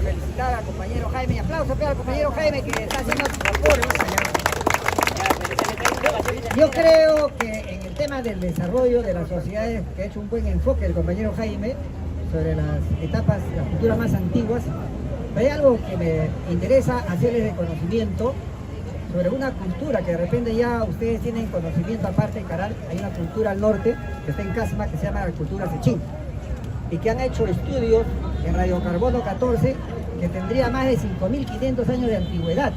felicitar al compañero Jaime. Y aplauso al compañero Jaime que está haciendo su labor. Yo creo que en el tema del desarrollo de las sociedades, que ha hecho un buen enfoque el compañero Jaime sobre las etapas, las culturas más antiguas, hay algo que me interesa hacerles de conocimiento sobre una cultura que de repente ya ustedes tienen conocimiento aparte en Caral. Hay una cultura al norte que está en Casma que se llama la cultura Sechín y que han hecho estudios en radiocarbono 14 que tendría más de 5.500 años de antigüedad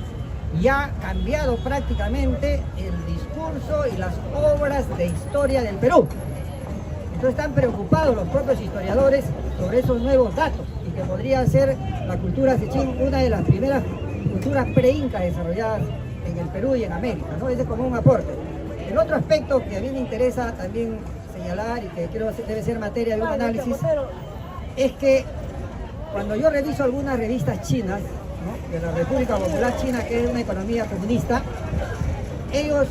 y ha cambiado prácticamente el discurso y las obras de historia del Perú. Entonces están preocupados los propios historiadores sobre esos nuevos datos y que podría ser la cultura Sechín una de las primeras culturas pre-incas desarrolladas en el Perú y en América, ¿no? Ese es como un aporte. El otro aspecto que a mí me interesa también señalar y que creo que debe ser materia de un análisis es que cuando yo reviso algunas revistas chinas, ¿no?, de la República Popular China, que es una economía comunista, ellos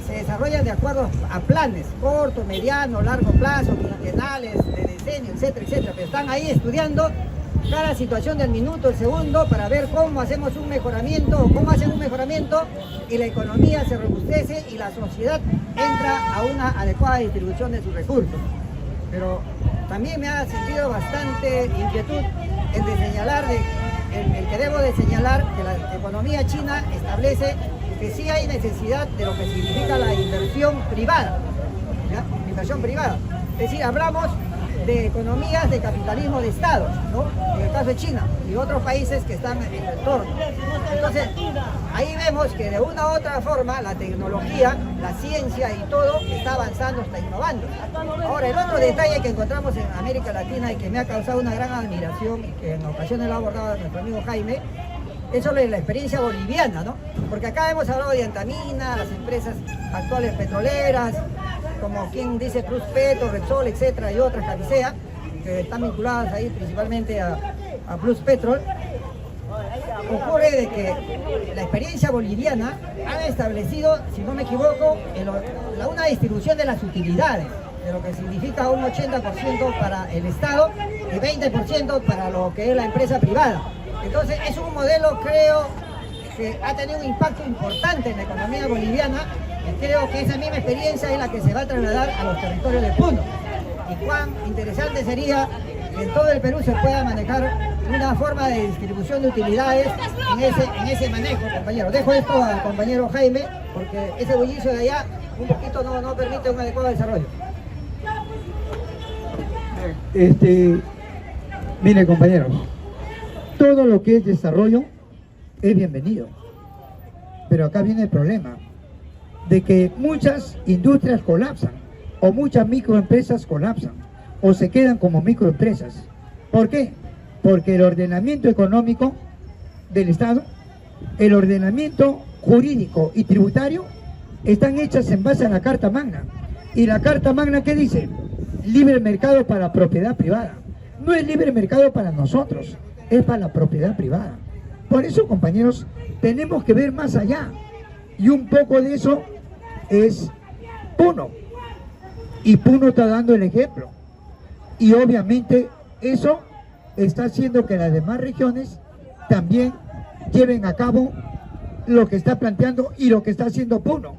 se desarrollan de acuerdo a planes corto, mediano, largo plazo, quinquenales, de decenio, etcétera, etcétera, pero están ahí estudiando cada situación del minuto, el segundo, para ver cómo hacemos un mejoramiento o cómo hacen un mejoramiento y la economía se robustece y la sociedad entra a una adecuada distribución de sus recursos. Pero también me ha sentido bastante inquietud el de señalar, el que debo de señalar que la economía china establece que sí hay necesidad de lo que significa la inversión privada, ¿ya? Inversión privada. Es decir, hablamos de economías de capitalismo de estados, ¿no?, en el caso de China y otros países que están en el entorno. Entonces, ahí vemos que de una u otra forma la tecnología, la ciencia y todo está avanzando, está innovando. Ahora, el otro detalle que encontramos en América Latina y que me ha causado una gran admiración y que en ocasiones lo ha abordado nuestro amigo Jaime, es sobre la experiencia boliviana, ¿no? Porque acá hemos hablado de Antamina, las empresas actuales petroleras, como quien dice Plus Petro, Repsol, etcétera, y otras, Calisea, que están vinculadas ahí principalmente a Plus Petrol. Ocurre de que la experiencia boliviana ha establecido, si no me equivoco, una distribución de las utilidades, de lo que significa un 80% para el Estado y 20% para lo que es la empresa privada. Entonces es un modelo, creo, que ha tenido un impacto importante en la economía boliviana. Y creo que esa misma experiencia es la que se va a trasladar a los territorios de Puno. Y cuán interesante sería que en todo el Perú se pueda manejar una forma de distribución de utilidades en ese manejo, compañero. Dejo esto al compañero Jaime, porque ese bullicio de allá un poquito no permite un adecuado desarrollo. Mire, compañeros, todo lo que es desarrollo es bienvenido, pero acá viene el problema de que muchas industrias colapsan o muchas microempresas colapsan o se quedan como microempresas. ¿Por qué? Porque el ordenamiento económico del Estado, el ordenamiento jurídico y tributario están hechas en base a la Carta Magna. ¿Y la Carta Magna qué dice? Libre mercado para la propiedad privada. No es libre mercado para nosotros, es para la propiedad privada. Por eso, compañeros, tenemos que ver más allá. Y un poco de eso es Puno. Y Puno está dando el ejemplo. Y obviamente eso está haciendo que las demás regiones también lleven a cabo lo que está planteando y lo que está haciendo Puno.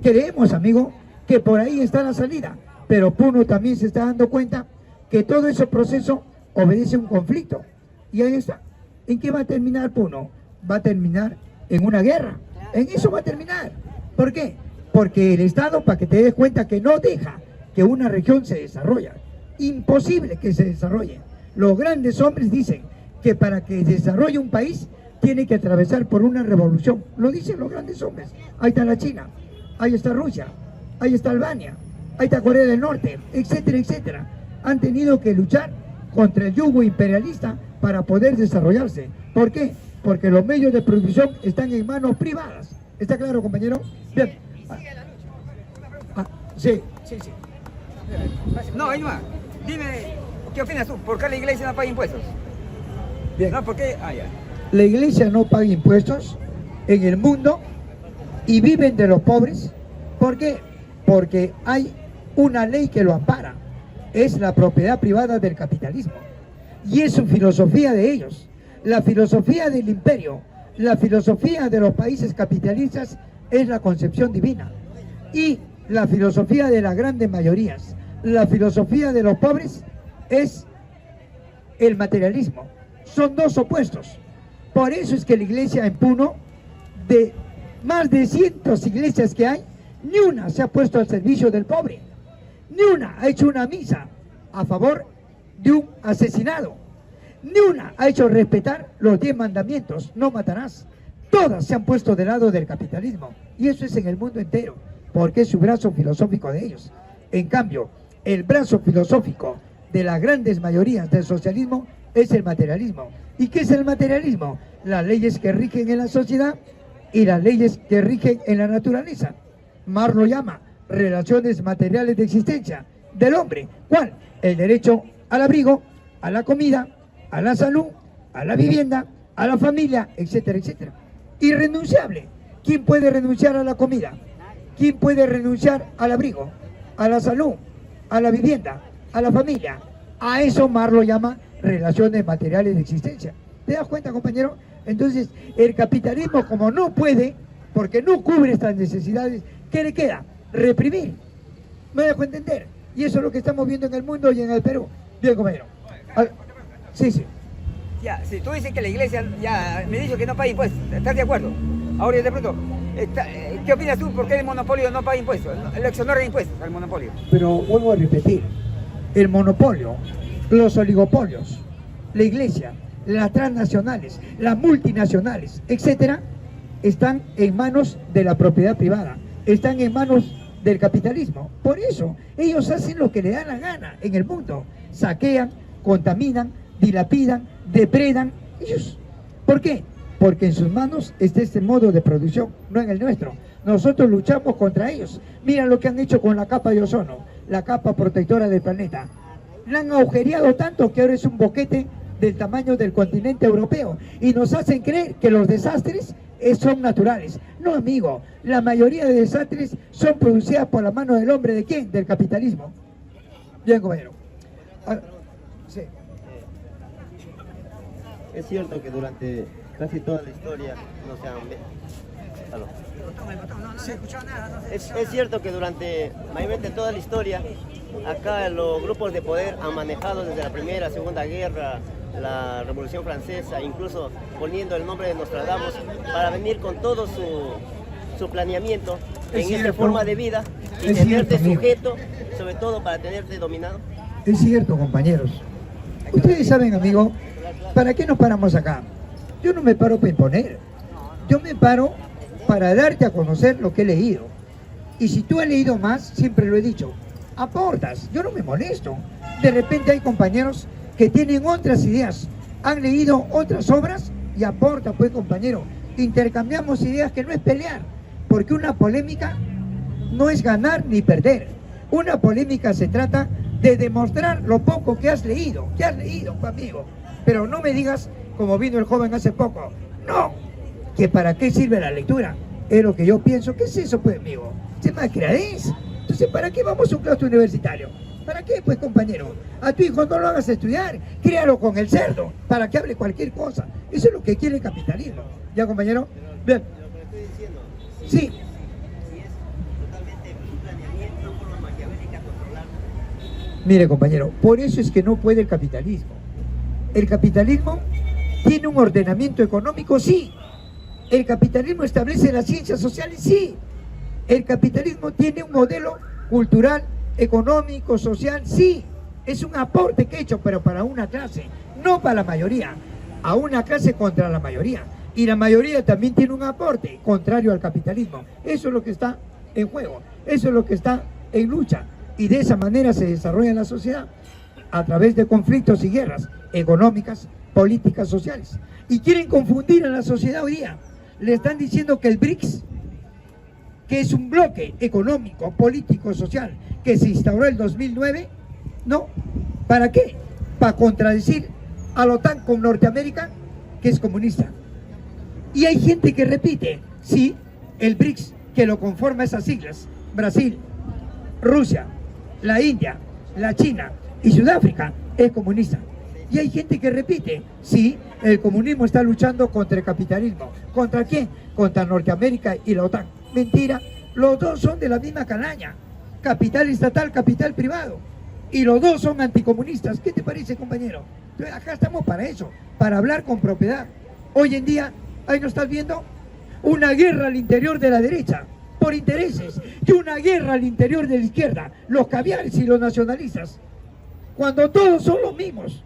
Creemos, amigo, que por ahí está la salida. Pero Puno también se está dando cuenta que todo ese proceso obedece a un conflicto. Y ahí está. ¿En qué va a terminar Puno? Va a terminar en una guerra. En eso va a terminar. ¿Por qué? Porque el Estado, para que te des cuenta, que no deja que una región se desarrolle. Imposible que se desarrolle. Los grandes hombres dicen que para que desarrolle un país tiene que atravesar por una revolución. Lo dicen los grandes hombres. Ahí está la China, ahí está Rusia, ahí está Albania, ahí está Corea del Norte, etcétera, etcétera. Han tenido que luchar contra el yugo imperialista para poder desarrollarse. ¿Por qué? Porque los medios de producción están en manos privadas. ¿Está claro, compañero? Bien. Sí. No, Ainhoa, dime, ¿qué opinas tú? ¿Por qué la iglesia no paga impuestos? Bien. No, ¿por qué? Ya. La iglesia no paga impuestos en el mundo y viven de los pobres. ¿Por qué? Porque hay una ley que lo ampara. Es la propiedad privada del capitalismo. Y es su filosofía de ellos. La filosofía del imperio, la filosofía de los países capitalistas es la concepción divina. Y la filosofía de las grandes mayorías, la filosofía de los pobres es el materialismo. Son dos opuestos. Por eso es que la iglesia en Puno, de más de cientos iglesias que hay, ni una se ha puesto al servicio del pobre, ni una ha hecho una misa a favor de un asesinado, ni una ha hecho respetar los 10 mandamientos, no matarás. Todas se han puesto del lado del capitalismo, y eso es en el mundo entero, porque es su brazo filosófico de ellos. En cambio, el brazo filosófico de las grandes mayorías del socialismo es el materialismo. ¿Y qué es el materialismo? Las leyes que rigen en la sociedad y las leyes que rigen en la naturaleza. Marx lo llama relaciones materiales de existencia del hombre. ¿Cuál? El derecho al abrigo, a la comida, a la salud, a la vivienda, a la familia, etcétera, etcétera. Irrenunciable. ¿Quién puede renunciar a la comida? ¿Quién puede renunciar al abrigo, a la salud, a la vivienda, a la familia? A eso Marx lo llama relaciones materiales de existencia. ¿Te das cuenta, compañero? Entonces, el capitalismo, como no puede, porque no cubre estas necesidades, ¿qué le queda? Reprimir. ¿Me dejo entender? Y eso es lo que estamos viendo en el mundo y en el Perú. Bien, compañero. Sí, sí. Ya, si tú dices que la iglesia ya me dijo que no paga impuestos, ¿estás de acuerdo? Ahora yo te pregunto, ¿qué opinas tú? ¿Por qué el monopolio no paga impuestos? El exonora de impuestos al monopolio. Pero vuelvo a repetir, el monopolio, los oligopolios, la iglesia, las transnacionales, las multinacionales, etcétera, están en manos de la propiedad privada, están en manos del capitalismo. Por eso, ellos hacen lo que les da la gana en el mundo. Saquean, contaminan, dilapidan, depredan. Ellos. ¿Por qué? Porque en sus manos está este modo de producción, no en el nuestro. Nosotros luchamos contra ellos. Mira lo que han hecho con la capa de ozono, la capa protectora del planeta. La han agujereado tanto que ahora es un boquete del tamaño del continente europeo. Y nos hacen creer que los desastres son naturales. No, amigo, la mayoría de desastres son producidas por la mano del hombre. ¿De quién? Del capitalismo. Bien, compañero. Sí. Es cierto que durante casi toda la historia no se han... Es cierto que durante mayormente toda la historia acá los grupos de poder han manejado desde la Primera, Segunda Guerra, la Revolución Francesa, incluso poniendo el nombre de Nostradamus para venir con todo su planeamiento en esta forma de vida y tenerte sujeto, sobre todo para tenerte dominado. Es cierto, compañeros. Ustedes saben, amigo, ¿para qué nos paramos acá? Yo no me paro para imponer. Yo me paro para darte a conocer lo que he leído. Y si tú has leído más, siempre lo he dicho, aportas. Yo no me molesto. De repente hay compañeros que tienen otras ideas, han leído otras obras y aporta, pues, compañero. Intercambiamos ideas, que no es pelear, porque una polémica no es ganar ni perder. Una polémica se trata de demostrar lo poco que has leído, amigo. Pero no me digas, como vino el joven hace poco, no, que para qué sirve la lectura. Es lo que yo pienso. ¿Qué es eso, pues, amigo? ¿Se me creéis? Entonces, ¿para qué vamos a un claustro universitario? ¿Para qué, pues, compañero? A tu hijo no lo hagas estudiar, críalo con el cerdo, para que hable cualquier cosa. Eso es lo que quiere el capitalismo. ¿Ya, compañero? Bien. Sí. Mire, compañero, por eso es que no puede el capitalismo. El capitalismo tiene un ordenamiento económico, sí. El capitalismo establece las ciencias sociales, sí. El capitalismo tiene un modelo cultural, económico, social, sí. Es un aporte que he hecho, pero para una clase, no para la mayoría. A una clase contra la mayoría. Y la mayoría también tiene un aporte contrario al capitalismo. Eso es lo que está en juego. Eso es lo que está en lucha. Y de esa manera se desarrolla la sociedad, a través de conflictos y guerras económicas, políticas, sociales. Y quieren confundir a la sociedad hoy día. Le están diciendo que el BRICS, que es un bloque económico, político, social, que se instauró en el 2009, ¿no? ¿Para qué? Para contradecir a la OTAN con Norteamérica, que es comunista. Y hay gente que repite, sí, el BRICS, que lo conforma esas siglas, Brasil, Rusia, la India, la China y Sudáfrica, es comunista. Y hay gente que repite, sí, el comunismo está luchando contra el capitalismo. ¿Contra quién? Contra Norteamérica y la OTAN. Mentira, los dos son de la misma calaña. Capital estatal, capital privado. Y los dos son anticomunistas. ¿Qué te parece, compañero? Entonces, acá estamos para eso, para hablar con propiedad. Hoy en día, ahí nos estás viendo, una guerra al interior de la derecha, por intereses, y una guerra al interior de la izquierda, los caviares y los nacionalistas. Cuando todos son los mismos,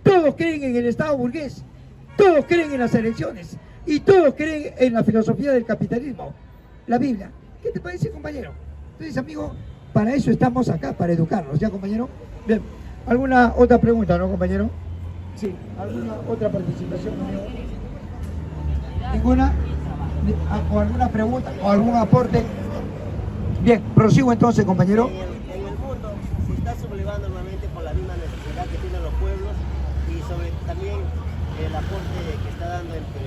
todos creen en el Estado burgués, todos creen en las elecciones, y todos creen en la filosofía del capitalismo, la Biblia. ¿Qué te parece, compañero? Entonces, amigo, para eso estamos acá, para educarnos, ¿ya, compañero? Bien, ¿alguna otra pregunta, no, compañero? Sí, ¿alguna otra participación, amigo? ¿Ninguna? ¿O alguna pregunta? ¿O algún aporte? Bien, prosigo entonces, compañero. En el mundo se está sublevando nuevamente por la misma necesidad que tienen los pueblos y sobre también el aporte que está dando entre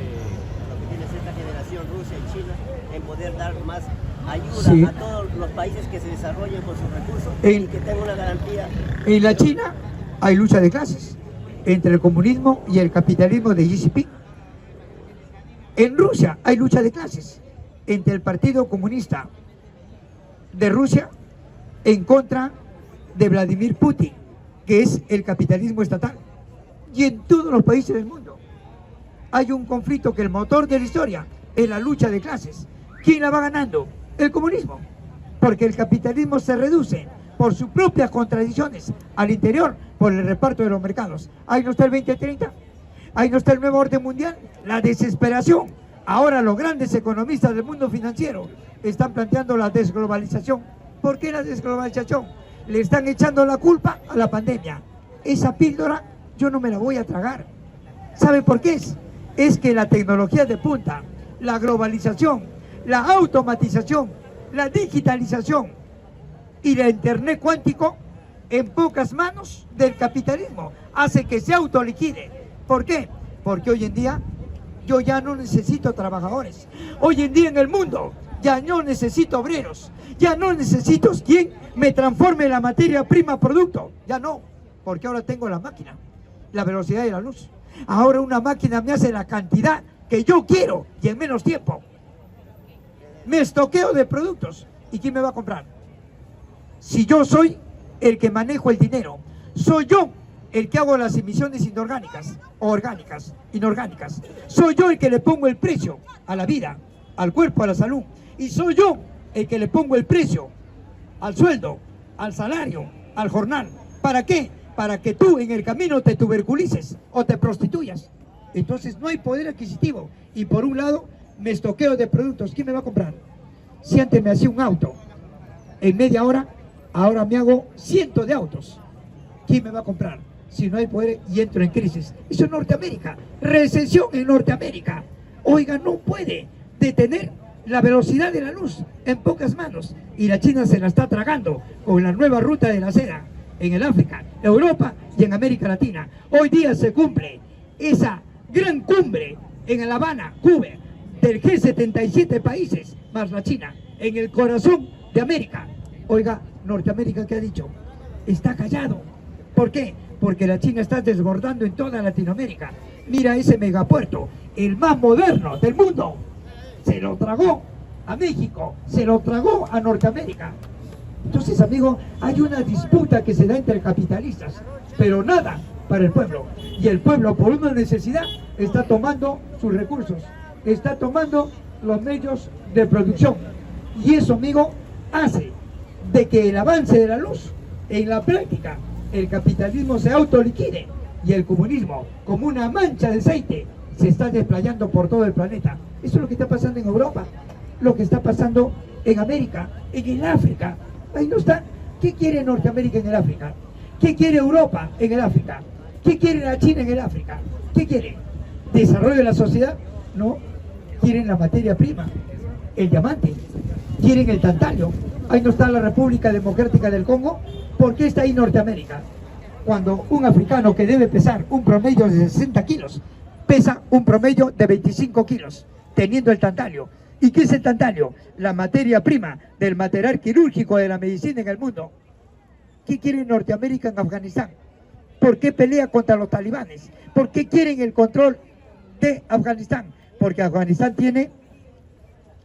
lo que tiene esta generación, Rusia y China, en poder dar más ayuda sí. a todos los países que se desarrollen con sus recursos y que tengan una garantía. En la China hay lucha de clases entre el comunismo y el capitalismo de Xi Jinping. En Rusia hay lucha de clases entre el Partido Comunista de Rusia en contra de Vladimir Putin, que es el capitalismo estatal. Y en todos los países del mundo hay un conflicto que el motor de la historia es la lucha de clases. ¿Quién la va ganando? El comunismo, porque el capitalismo se reduce por sus propias contradicciones al interior, por el reparto de los mercados. Ahí no está el 2030, ahí no está el nuevo orden mundial, la desesperación. Ahora los grandes economistas del mundo financiero están planteando la desglobalización. ¿Por qué la desglobalización? Le están echando la culpa a la pandemia. Esa píldora yo no me la voy a tragar. ¿Sabe por qué es? Es que la tecnología de punta, la globalización, la automatización, la digitalización y la internet cuántico en pocas manos del capitalismo hace que se autoliquide. ¿Por qué? Porque hoy en día yo ya no necesito trabajadores. Hoy en día en el mundo ya no necesito obreros. Ya no necesito quien me transforme la materia prima a producto. Ya no, porque ahora tengo la máquina, la velocidad de la luz. Ahora una máquina me hace la cantidad que yo quiero y en menos tiempo. Me estoqueo de productos. ¿Y quién me va a comprar? Si yo soy el que manejo el dinero, soy yo el que hago las emisiones inorgánicas, orgánicas, inorgánicas. Soy yo el que le pongo el precio a la vida, al cuerpo, a la salud. Y soy yo el que le pongo el precio al sueldo, al salario, al jornal. ¿Para qué? Para que tú en el camino te tuberculices o te prostituyas. Entonces no hay poder adquisitivo. Y por un lado, me estoqueo de productos. ¿Quién me va a comprar? Si antes me hacía un auto en media hora, ahora me hago cientos de autos. ¿Quién me va a comprar? Si no hay poder y entro en crisis. Eso es Norteamérica. Recesión en Norteamérica. Oiga, no puede detener la velocidad de la luz en pocas manos. Y la China se la está tragando con la nueva ruta de la seda en el África, Europa y en América Latina. Hoy día se cumple esa gran cumbre en La Habana, Cuba, del G77 países, más la China, en el corazón de América. Oiga, Norteamérica, ¿qué ha dicho? Está callado. ¿Por qué? Porque la China está desbordando en toda Latinoamérica. Mira ese megapuerto, el más moderno del mundo. Se lo tragó a México, se lo tragó a Norteamérica. Entonces, amigo, hay una disputa que se da entre capitalistas, pero nada para el pueblo. Y el pueblo, por una necesidad, está tomando sus recursos, está tomando los medios de producción. Y eso, amigo, hace de que el avance de la luz, en la práctica, el capitalismo se autoliquide y el comunismo, como una mancha de aceite, se está desplayando por todo el planeta. Eso es lo que está pasando en Europa, lo que está pasando en América, en el África. Ahí no está. ¿Qué quiere Norteamérica en el África? ¿Qué quiere Europa en el África? ¿Qué quiere la China en el África? ¿Qué quiere? ¿Desarrollo de la sociedad? No. Quieren la materia prima, el diamante, quieren el tantalio. Ahí no está la República Democrática del Congo. ¿Por qué está ahí Norteamérica? Cuando un africano que debe pesar un promedio de 60 kilos, pesa un promedio de 25 kilos, teniendo el tantalio. ¿Y qué es el tantalio? La materia prima del material quirúrgico de la medicina en el mundo. ¿Qué quiere Norteamérica en Afganistán? ¿Por qué pelea contra los talibanes? ¿Por qué quieren el control de Afganistán? Porque Afganistán tiene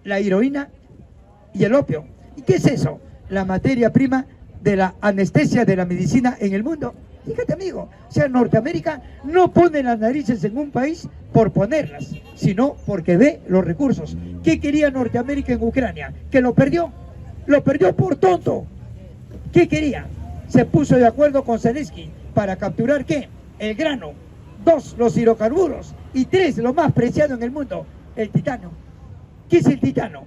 la heroína y el opio. ¿Y qué es eso? La materia prima de la anestesia de la medicina en el mundo. Fíjate, amigo, o sea, Norteamérica no pone las narices en un país por ponerlas, sino porque ve los recursos. ¿Qué quería Norteamérica en Ucrania? Que lo perdió por tonto. ¿Qué quería? Se puso de acuerdo con Zelensky para capturar ¿qué? El grano, 2, los hidrocarburos, y 3, lo más preciado en el mundo, el titanio. ¿Qué es el titanio?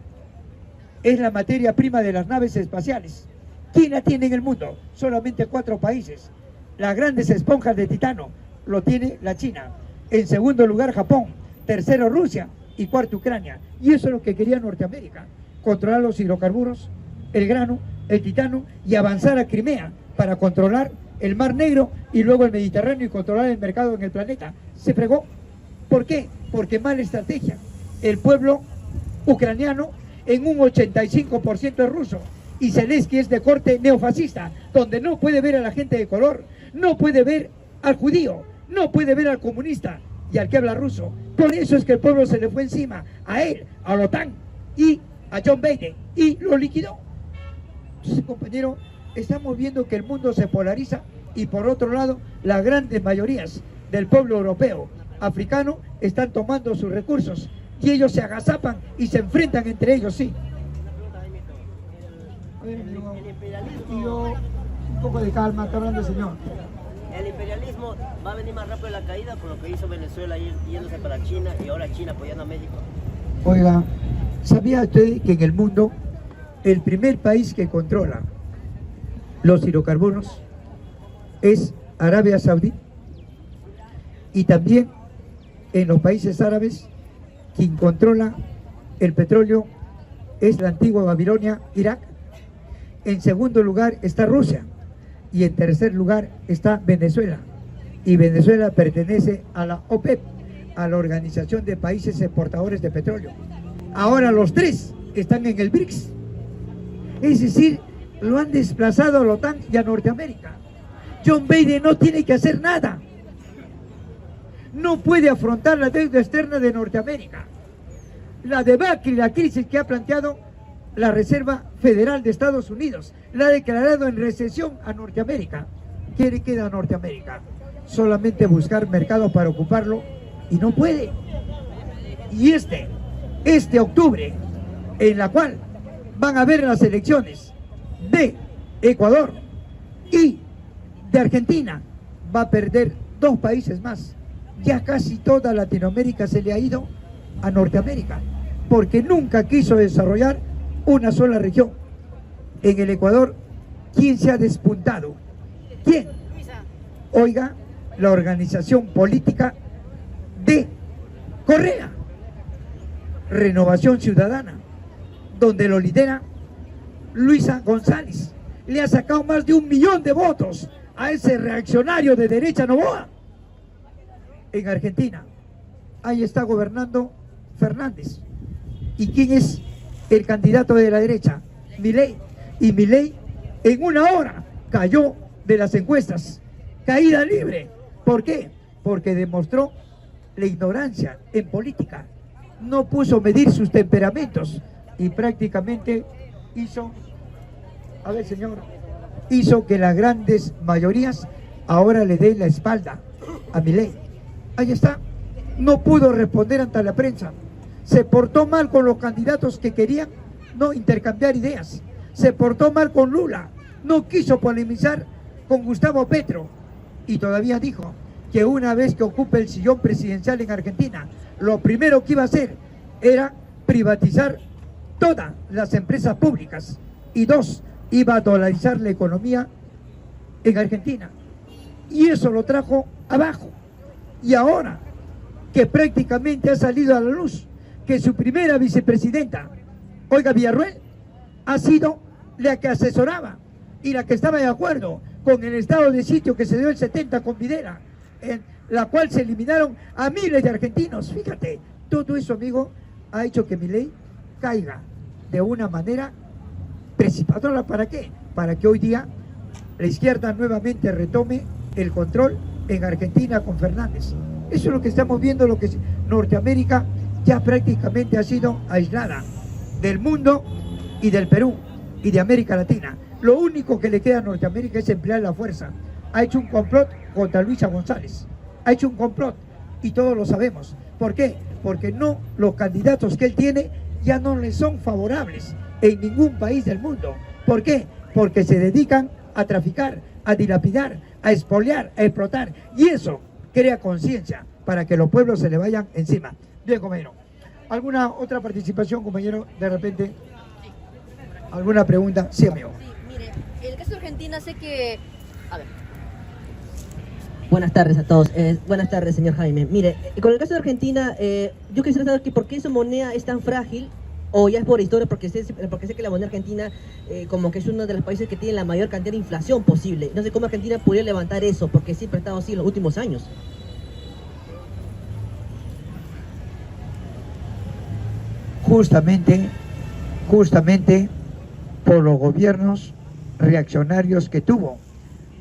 Es la materia prima de las naves espaciales. ¿Quién la tiene en el mundo? Solamente 4 países. Las grandes esponjas de titanio lo tiene la China. En segundo lugar Japón, tercero Rusia y cuarto Ucrania. Y eso es lo que quería Norteamérica, controlar los hidrocarburos, el grano, el titanio y avanzar a Crimea para controlar el Mar Negro y luego el Mediterráneo y controlar el mercado en el planeta. Se fregó. ¿Por qué? Porque mala estrategia. El pueblo ucraniano en un 85% es ruso y Zelensky es de corte neofascista, donde no puede ver a la gente de color, no puede ver al judío, no puede ver al comunista y al que habla ruso. Por eso es que el pueblo se le fue encima a él, a la OTAN y a John Biden y lo liquidó. Entonces, compañero, estamos viendo que el mundo se polariza y por otro lado las grandes mayorías del pueblo europeo, africano, están tomando sus recursos y ellos se agazapan y se enfrentan entre ellos, sí. El imperialismo, Un poco de calma, está hablando el señor. el imperialismo va a venir más rápido la caída por lo que hizo Venezuela yéndose para China y ahora China apoyando a México. Oiga, ¿sabía usted que en el mundo el primer país que controla los hidrocarburos es Arabia Saudí? Y también en los países árabes quien controla el petróleo es la antigua Babilonia, Irak. En segundo lugar está Rusia y en tercer lugar está Venezuela. Y Venezuela pertenece a la OPEP, a la Organización de Países Exportadores de Petróleo. Ahora los 3 están en el BRICS. Es decir, lo han desplazado a la OTAN y a Norteamérica. John Biden no tiene que hacer nada. No puede afrontar la deuda externa de Norteamérica. La debacle y la crisis que ha planteado la Reserva Federal de Estados Unidos la ha declarado en recesión a Norteamérica. ¿Qué le queda a Norteamérica? Solamente buscar mercado para ocuparlo y no puede. Y este octubre, en la cual van a haber las elecciones de Ecuador y de Argentina, va a perder 2 países más. Ya casi toda Latinoamérica se le ha ido a Norteamérica, porque nunca quiso desarrollar una sola región. En el Ecuador, ¿quién se ha despuntado? ¿Quién? Oiga, la organización política de Correa, Renovación Ciudadana, donde lo lidera Luisa González. Le ha sacado más de 1 millón de votos a ese reaccionario de derecha Noboa. En Argentina, ahí está gobernando Fernández. ¿Y quién es el candidato de la derecha? Milei. Y Milei en 1 hora cayó de las encuestas, caída libre. ¿Por qué? Porque demostró la ignorancia en política, no puso medir sus temperamentos y prácticamente hizo que las grandes mayorías ahora le den la espalda a Milei. Ahí está, no pudo responder ante la prensa, se portó mal con los candidatos que querían no intercambiar ideas, se portó mal con Lula, no quiso polemizar con Gustavo Petro y todavía dijo que una vez que ocupe el sillón presidencial en Argentina, lo primero que iba a hacer era privatizar todas las empresas públicas y 2, iba a dolarizar la economía en Argentina y eso lo trajo abajo. Y ahora que prácticamente ha salido a la luz que su primera vicepresidenta, Olga Villarruel, ha sido la que asesoraba y la que estaba de acuerdo con el estado de sitio que se dio el 70 con Videla, en la cual se eliminaron a miles de argentinos. Fíjate, todo eso, amigo, ha hecho que Milei caiga de una manera precipitadora. ¿Para qué? Para que hoy día la izquierda nuevamente retome el control en Argentina con Fernández. Eso es lo que estamos viendo, lo que Norteamérica ya prácticamente ha sido aislada del mundo y del Perú y de América Latina. Lo único que le queda a Norteamérica es emplear la fuerza. Ha hecho un complot contra Luisa González. Ha hecho un complot y todos lo sabemos. ¿Por qué? Porque no, los candidatos que él tiene ya no le son favorables en ningún país del mundo. ¿Por qué? Porque se dedican a traficar, a dilapidar, a expoliar, a explotar. Y eso crea conciencia para que los pueblos se le vayan encima. Bien, compañero. ¿Alguna otra participación, compañero? De repente, ¿alguna pregunta? Sí, amigo. Sí, mire, el caso de Argentina sé que... A ver. Buenas tardes a todos. Buenas tardes, señor Jaime. Mire, con el caso de Argentina, yo quisiera saber que por qué su moneda es tan frágil, o ya es por historia, porque sé que la moneda argentina como que es uno de los países que tiene la mayor cantidad de inflación posible. No sé cómo Argentina podría levantar eso, porque siempre ha estado así en los últimos años. Justamente por los gobiernos reaccionarios que tuvo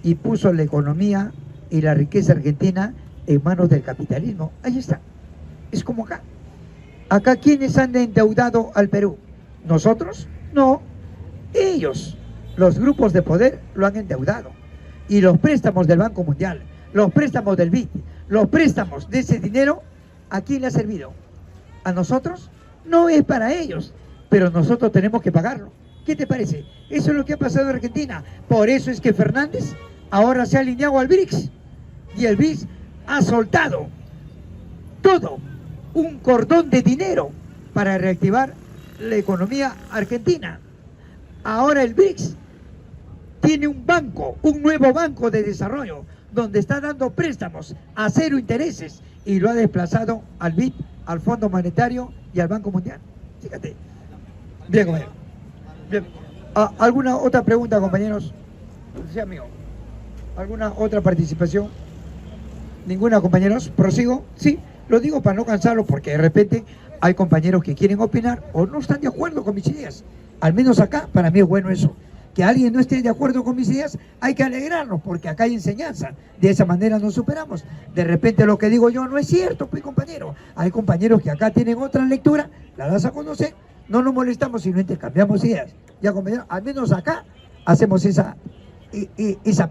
y puso la economía y la riqueza argentina en manos del capitalismo. Ahí está. Es como acá. Acá, ¿quiénes han endeudado al Perú? ¿Nosotros? No. Ellos, los grupos de poder, lo han endeudado. Y los préstamos del Banco Mundial, los préstamos del BID, los préstamos de ese dinero, ¿a quién le ha servido? ¿A nosotros? No es para ellos, pero nosotros tenemos que pagarlo. ¿Qué te parece? Eso es lo que ha pasado en Argentina. Por eso es que Fernández ahora se ha alineado al BRICS. Y el BRICS ha soltado todo un cordón de dinero para reactivar la economía argentina. Ahora el BRICS tiene un banco, un nuevo banco de desarrollo, donde está dando préstamos a cero intereses y lo ha desplazado al BID, al Fondo Monetario y al Banco Mundial. Fíjate. Bien, compañero. Bien. ¿Alguna otra pregunta, compañeros? Sí, amigo. ¿Alguna otra participación? ¿Ninguna, compañeros? ¿Prosigo? Sí, lo digo para no cansarlo, porque de repente hay compañeros que quieren opinar o no están de acuerdo con mis ideas. Al menos acá, para mí es bueno eso. Que alguien no esté de acuerdo con mis ideas, hay que alegrarnos, porque acá hay enseñanza. De esa manera nos superamos. De repente lo que digo yo no es cierto, pues, compañero. Hay compañeros que acá tienen otra lectura, la das a conocer, no nos molestamos, sino intercambiamos ideas. Ya, compañero, al menos acá hacemos esa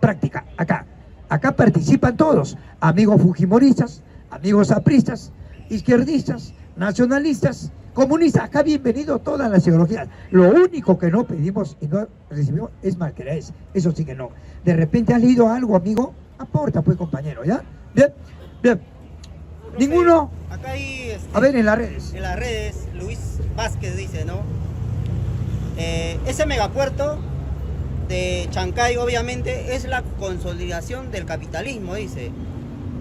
práctica, acá. Acá participan todos, amigos fujimoristas, amigos apristas, izquierdistas, nacionalistas, comunistas. Acá bienvenido todas las ideologías. Lo único que no pedimos y no recibimos es malqueráis. Eso sí que no. De repente has leído algo, amigo, aporta, pues, compañero, ¿ya? Bien, bien. ¿Ninguno? Acá hay, a ver, en las redes. En las redes, Luis Vázquez dice, ¿no? Ese megapuerto de Chancay, obviamente, es la consolidación del capitalismo, dice.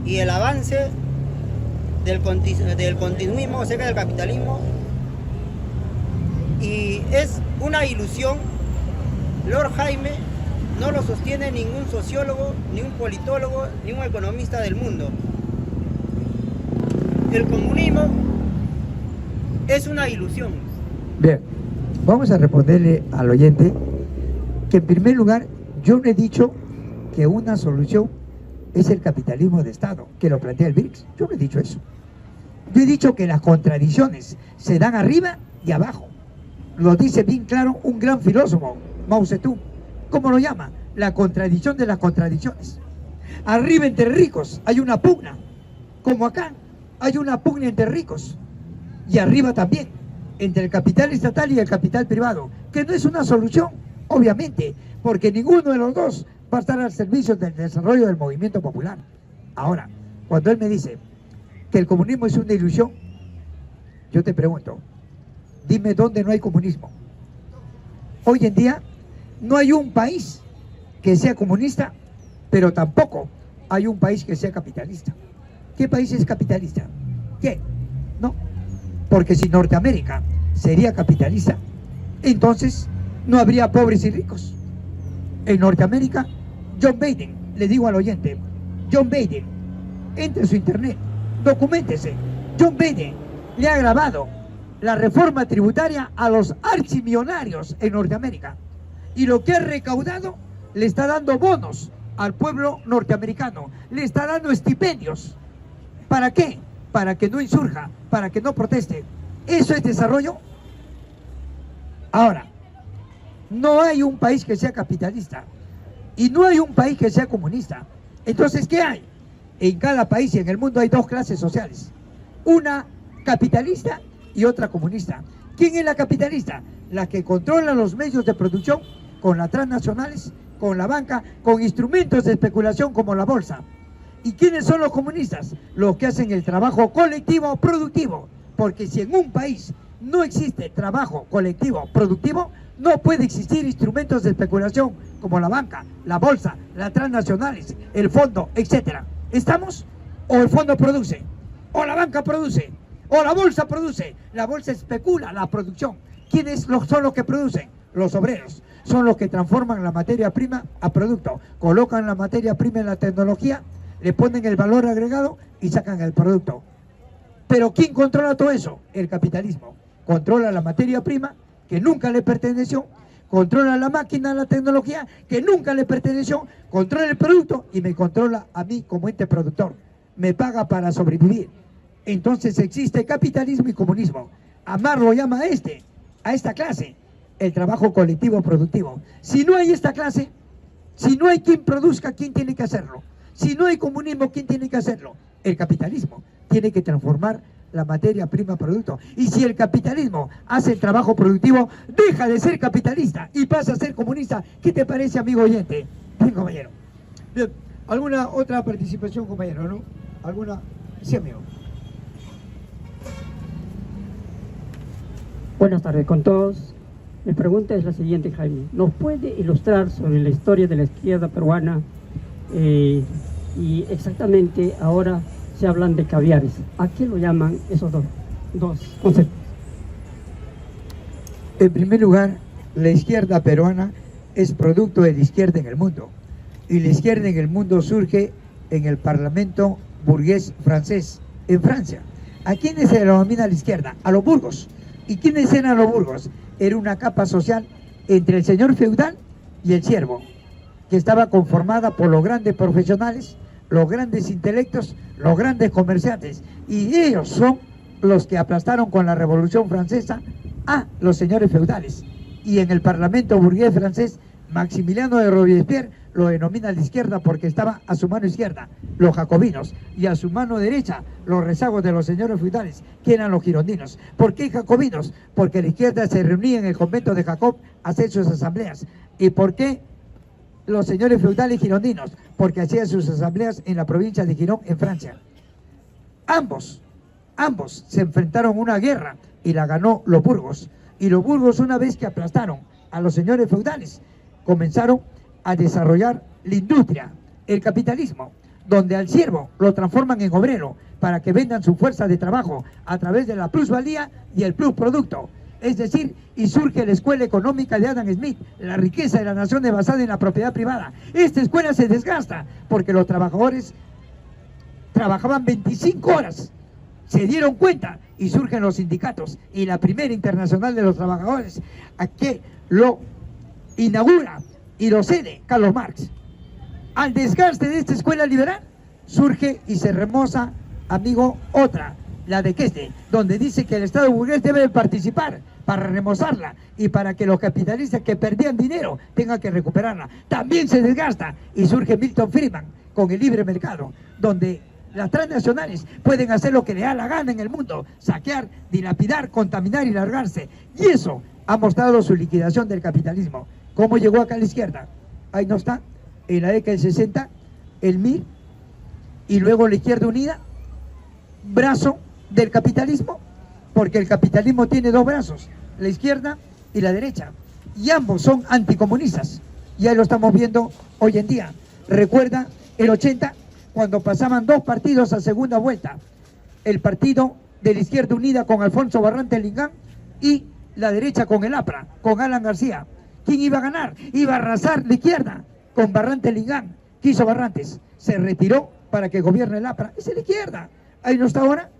Y el avance del continuismo acerca del capitalismo. Y es una ilusión. Lord Jaime no lo sostiene ningún sociólogo, ni un politólogo, ni un economista del mundo. El comunismo es una ilusión. Bien, vamos a responderle al oyente que, en primer lugar, yo no he dicho que una solución es el capitalismo de Estado, que lo plantea el BRICS. Yo no he dicho eso. Yo he dicho que las contradicciones se dan arriba y abajo. Lo dice bien claro un gran filósofo, Mao Zedong. ¿Cómo lo llama? La contradicción de las contradicciones. Arriba entre ricos hay una pugna, como acá hay una pugna entre ricos. Y arriba también, entre el capital estatal y el capital privado, que no es una solución, obviamente, porque ninguno de los dos va a estar al servicio del desarrollo del movimiento popular. Ahora, cuando él me dice que el comunismo es una ilusión, yo te pregunto, dime dónde no hay comunismo. Hoy en día no hay un país que sea comunista, pero tampoco hay un país que sea capitalista. ¿Qué país es capitalista? ¿Qué? No. Porque si Norteamérica sería capitalista, entonces no habría pobres y ricos. En Norteamérica, John Biden, le digo al oyente, John Biden, entre en su internet, documéntese. John Biden le ha grabado la reforma tributaria a los archimillonarios en Norteamérica. Y lo que ha recaudado le está dando bonos al pueblo norteamericano, le está dando estipendios. ¿Para qué? Para que no insurja, para que no proteste. ¿Eso es desarrollo? Ahora, no hay un país que sea capitalista y no hay un país que sea comunista. Entonces, ¿qué hay? En cada país y en el mundo hay dos clases sociales, una capitalista y otra comunista. ¿Quién es la capitalista? La que controla los medios de producción con las transnacionales, con la banca, con instrumentos de especulación como la bolsa. ¿Y quiénes son los comunistas? Los que hacen el trabajo colectivo productivo, porque si en un país no existe trabajo colectivo productivo, no puede existir instrumentos de especulación como la banca, la bolsa, las transnacionales, el fondo, etcétera. ¿Estamos? ¿O el fondo produce? ¿O la banca produce? ¿O la bolsa produce? La bolsa especula la producción. ¿Quiénes son los que producen? Los obreros. Son los que transforman la materia prima a producto. Colocan la materia prima en la tecnología, le ponen el valor agregado y sacan el producto. Pero ¿quién controla todo eso? El capitalismo. Controla la materia prima, que nunca le perteneció, controla la máquina, la tecnología, que nunca le perteneció, controla el producto y me controla a mí como ente productor. Me paga para sobrevivir. Entonces existe capitalismo y comunismo. Amar lo llama a esta clase, el trabajo colectivo productivo. Si no hay esta clase, si no hay quien produzca, ¿quién tiene que hacerlo? Si no hay comunismo, ¿quién tiene que hacerlo? El capitalismo tiene que transformar la materia prima producto. Y si el capitalismo hace el trabajo productivo, deja de ser capitalista y pasa a ser comunista. ¿Qué te parece, amigo oyente? Bien, compañero. Bien, ¿alguna otra participación, compañero, no? ¿Alguna? Sí, amigo. Buenas tardes con todos. Mi pregunta es la siguiente, Jaime. ¿Nos puede ilustrar sobre la historia de la izquierda peruana? Y exactamente ahora se hablan de caviares. ¿A qué lo llaman esos dos conceptos? En primer lugar, la izquierda peruana es producto de la izquierda en el mundo. Y la izquierda en el mundo surge en el Parlamento burgués francés, en Francia. ¿A quiénes se denomina la izquierda? A los burgos. ¿Y quiénes eran los burgos? Era una capa social entre el señor feudal y el siervo, que estaba conformada por los grandes profesionales, los grandes intelectos, los grandes comerciantes, y ellos son los que aplastaron con la Revolución Francesa a los señores feudales. Y en el Parlamento burgués francés, Maximiliano de Robespierre lo denomina la izquierda porque estaba a su mano izquierda los jacobinos y a su mano derecha los rezagos de los señores feudales, que eran los girondinos. ¿Por qué jacobinos? Porque la izquierda se reunía en el convento de Jacob a hacer sus asambleas. ¿Y por qué los señores feudales girondinos? Porque hacían sus asambleas en la provincia de Girón, en Francia. Ambos se enfrentaron a una guerra y la ganó los burgos. Y los burgos, una vez que aplastaron a los señores feudales, comenzaron a desarrollar la industria, el capitalismo, donde al siervo lo transforman en obrero para que vendan su fuerza de trabajo a través de la plusvalía y el plusproducto. Es decir, y surge la escuela económica de Adam Smith, la riqueza de la nación es basada en la propiedad privada. Esta escuela se desgasta porque los trabajadores trabajaban 25 horas, se dieron cuenta y surgen los sindicatos y la primera internacional de los trabajadores, a que lo inaugura y lo cede Carlos Marx. Al desgaste de esta escuela liberal surge y se remoza, amigo, otra, la de Keste, donde dice que el Estado burgués debe participar para remozarla y para que los capitalistas que perdían dinero tengan que recuperarla. También se desgasta y surge Milton Friedman con el libre mercado, donde las transnacionales pueden hacer lo que les da la gana en el mundo, saquear, dilapidar, contaminar y largarse. Y eso ha mostrado su liquidación del capitalismo. ¿Cómo llegó acá a la izquierda? Ahí no está, en la década del 60, el MIR, y luego la Izquierda Unida, brazo del capitalismo, porque el capitalismo tiene dos brazos, la izquierda y la derecha, y ambos son anticomunistas, y ahí lo estamos viendo hoy en día. Recuerda el 80, cuando pasaban dos partidos a segunda vuelta, el partido de la Izquierda Unida con Alfonso Barrantes Lingán y la derecha con el APRA, con Alan García. ¿Quién iba a ganar? Iba a arrasar la izquierda con Barrantes Lingán. ¿Qué hizo Barrantes? Se retiró para que gobierne el APRA. Esa es la izquierda. Ahí no está ahora.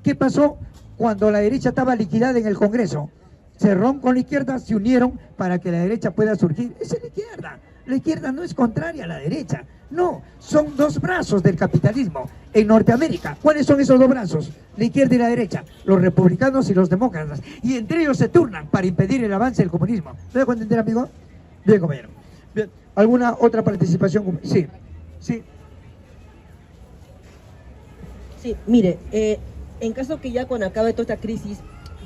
¿Qué pasó cuando la derecha estaba liquidada en el Congreso? Cerrón con la izquierda se unieron para que la derecha pueda surgir. Esa es la izquierda. La izquierda no es contraria a la derecha, no, son dos brazos del capitalismo. En Norteamérica, ¿cuáles son esos dos brazos? La izquierda y la derecha, los republicanos y los demócratas, y entre ellos se turnan para impedir el avance del comunismo. ¿Me dejo entender, amigo? Bien, compañero. Bien. ¿Alguna otra participación? Sí, sí. Sí, mire, en caso que ya cuando acabe toda esta crisis,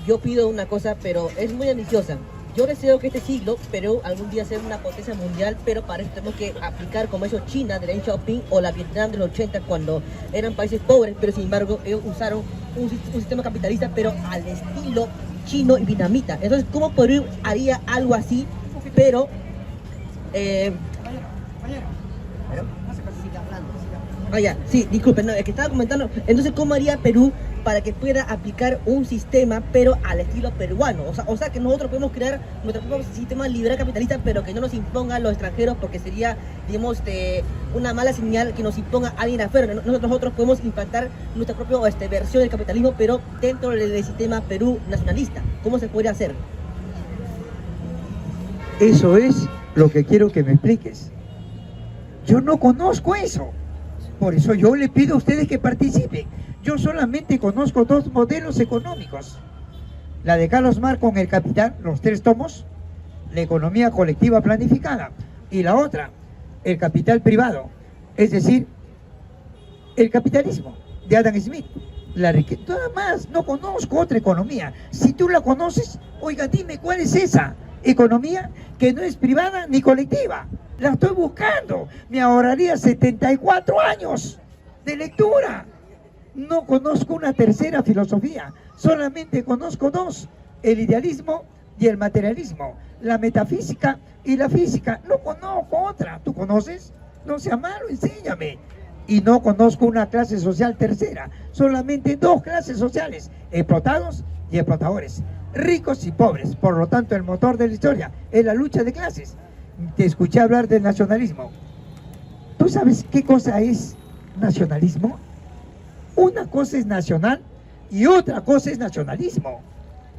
yo pido una cosa, pero es muy ambiciosa. Yo deseo que este siglo Perú algún día sea una potencia mundial, pero para eso tenemos que aplicar como hizo China de Deng Xiaoping o la Vietnam de los 80 cuando eran países pobres, pero sin embargo ellos usaron un sistema capitalista, pero al estilo chino y vietnamita. Entonces, ¿cómo Perú haría algo así, pero... ya, sí, disculpen, no, es que estaba comentando. Entonces, ¿cómo haría Perú para que pueda aplicar un sistema, pero al estilo peruano? O sea, que nosotros podemos crear nuestro propio sistema liberal capitalista, pero que no nos imponga a los extranjeros, porque sería, digamos, una mala señal que nos imponga a alguien afuera. Nosotros podemos impactar nuestra propia versión del capitalismo, pero dentro del sistema Perú nacionalista. ¿Cómo se podría hacer? Eso es lo que quiero que me expliques. Yo no conozco eso. Por eso yo le pido a ustedes que participen. Yo solamente conozco dos modelos económicos. La de Carlos Marx con El Capital, los 3 tomos, la economía colectiva planificada. Y la otra, el capital privado, es decir, el capitalismo de Adam Smith. La riqueza, nada más, no conozco otra economía. Si tú la conoces, oiga, dime cuál es esa economía que no es privada ni colectiva. La estoy buscando, me ahorraría 74 años de lectura. No conozco una tercera filosofía, solamente conozco dos: el idealismo y el materialismo, la metafísica y la física. No conozco otra. ¿Tú conoces? No sea malo, enséñame. Y no conozco una clase social tercera, solamente dos clases sociales: explotados y explotadores, ricos y pobres. Por lo tanto, el motor de la historia es la lucha de clases. Te escuché hablar del nacionalismo. ¿Tú sabes qué cosa es nacionalismo? Una cosa es nacional y otra cosa es nacionalismo.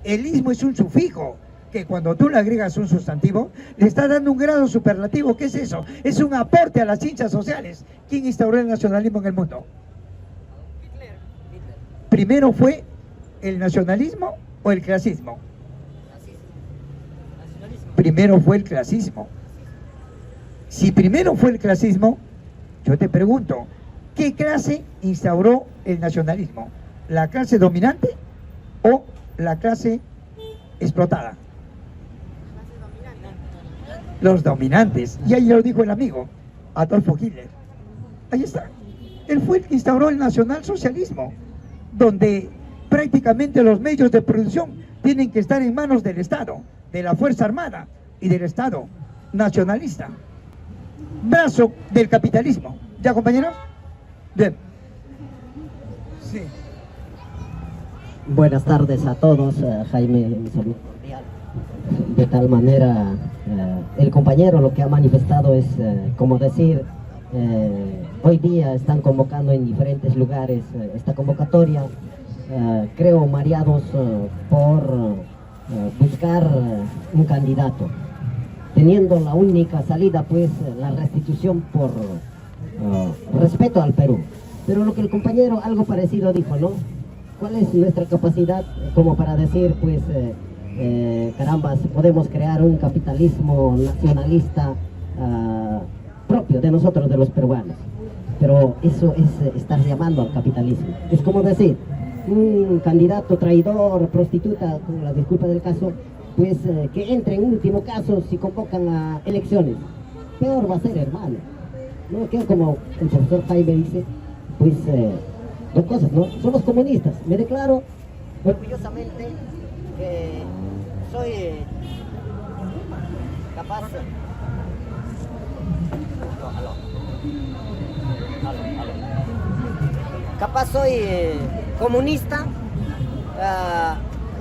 El ismo es un sufijo que cuando tú le agregas un sustantivo le está dando un grado superlativo. ¿Qué es eso? Es un aporte a las ciencias sociales. ¿Quién instauró el nacionalismo en el mundo? Hitler. ¿Primero fue el nacionalismo o el clasismo? Primero fue el clasismo. Si primero fue el clasismo, yo te pregunto, ¿qué clase instauró el nacionalismo? ¿La clase dominante o la clase explotada? Los dominantes. Y ahí lo dijo el amigo Adolfo Hitler. Ahí está. Él fue el que instauró el nacionalsocialismo, donde prácticamente los medios de producción tienen que estar en manos del Estado, de la Fuerza Armada y del Estado nacionalista. Brazo del capitalismo. ¿Ya, compañeros? Bien. Sí. Buenas tardes a todos, Jaime, mi saludo cordial. De tal manera, el compañero lo que ha manifestado es, como decir, hoy día están convocando en diferentes lugares esta convocatoria, creo mareados por buscar un candidato, teniendo la única salida pues la restitución por respeto al Perú. Pero lo que el compañero algo parecido dijo, ¿no? ¿Cuál es nuestra capacidad como para decir pues carambas, podemos crear un capitalismo nacionalista propio de nosotros, de los peruanos? Pero eso es estar llamando al capitalismo. Es como decir, un candidato traidor, prostituta, con la disculpa del caso, pues que entre en último caso si convocan a elecciones. Peor va a ser, hermano. No, que como el profesor Jaime dice, pues dos cosas, ¿no? Somos comunistas. Me declaro orgullosamente que soy capaz. Capaz soy comunista.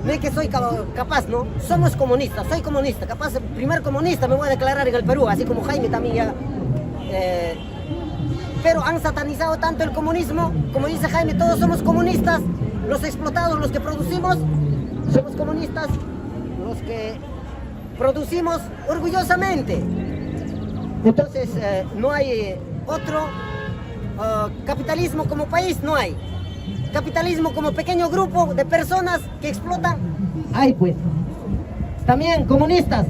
No es que soy capaz, ¿no? Somos comunistas, soy comunista. Capaz, primer comunista me voy a declarar en el Perú, así como Jaime también ya. Pero han satanizado tanto el comunismo, como dice Jaime, todos somos comunistas, los explotados, los que producimos, somos comunistas, los que producimos orgullosamente. Entonces, no hay otro capitalismo como país, no hay. Capitalismo como pequeño grupo de personas que explotan, Hay pues. También comunistas